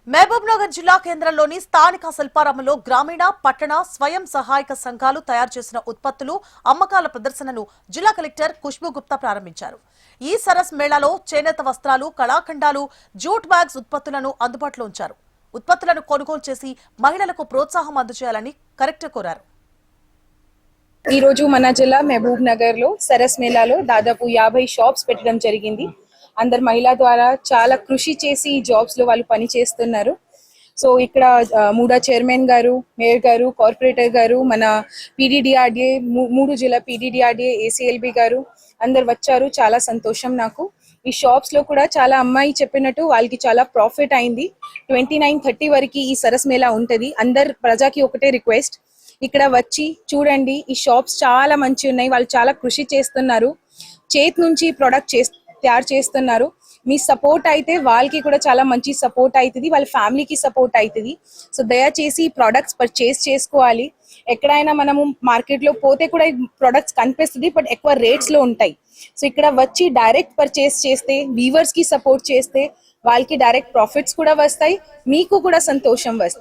మహబూబ్నగర్ జిల్లా కేంద్రంలోని స్థానిక శిల్పారామంలో గ్రామీణ పట్టణ స్వయం సహాయక సంఘాలు తయారు చేసిన ఉత్పత్తులు అమ్మకాల ప్రదర్శనను జిల్లా కలెక్టర్ ఖుష్బూ గుప్తా ప్రారంభించారు. ఈ సరస్ మేళాలో చేనేత వస్త్రాలు, కళాఖండాలు, జూట్ బ్యాగ్స్ ఉత్పత్తులను అందుబాటులో ఉంచారు. ఉత్పత్తులను కొనుగోలు చేసి మహిళలకు ప్రోత్సాహం అందజేయాలని కలెక్టర్ కోరారు. ఈ రోజు మన జిల్లా మహబూబ్ నగర్ లో సరస్ మేళాలో దాదాపు 50 షాప్స్ పెట్టడం జరిగింది. అందరు మహిళల ద్వారా చాలా కృషి చేసి ఈ జాబ్స్ లో వాళ్ళు పని చేస్తున్నారు. సో ఇక్కడ మూడా చైర్మన్ గారు, మేయర్ గారు, కార్పొరేటర్ గారు, మన పీడీడీఆర్డీఏ మూడు జిల్లా పీడీడీఆర్డీఏ ఏసీఎల్బీ గారు అందరు వచ్చారు. చాలా సంతోషం నాకు. ఈ షాప్స్ లో కూడా చాలా అమ్మాయి చెప్పినట్టు వాళ్ళకి చాలా ప్రాఫిట్ అయింది. 29-30 వరకు ఈ సరస్ మేళా ఉంటది. అందరు ప్రజాకి ఒకటే రిక్వెస్ట్, ఇక్కడ వచ్చి చూడండి. ఈ షాప్స్ చాలా మంచి ఉన్నాయి. వాళ్ళు చాలా కృషి చేస్తున్నారు. చేతి నుంచి ప్రొడక్ట్ తయారు చేస్తున్నారు. మీ సపోర్ట్ అయితే వాళ్ళకి కూడా చాలా మంచి సపోర్ట్ అవుతుంది, వాళ్ళ ఫ్యామిలీకి సపోర్ట్ అవుతుంది. సో దయచేసి ఈ ప్రొడక్ట్స్ పర్చేస్ చేసుకోవాలి. ఎక్కడైనా మనము మార్కెట్లో పోతే కూడా ఈ ప్రొడక్ట్స్ కనిపిస్తుంది, బట్ ఎక్కువ రేట్స్లో ఉంటాయి. సో ఇక్కడ వచ్చి డైరెక్ట్ పర్చేస్ చేస్తే, వీవర్స్కి సపోర్ట్ చేస్తే వాళ్ళకి డైరెక్ట్ ప్రాఫిట్స్ కూడా వస్తాయి, మీకు కూడా సంతోషం వస్తాయి.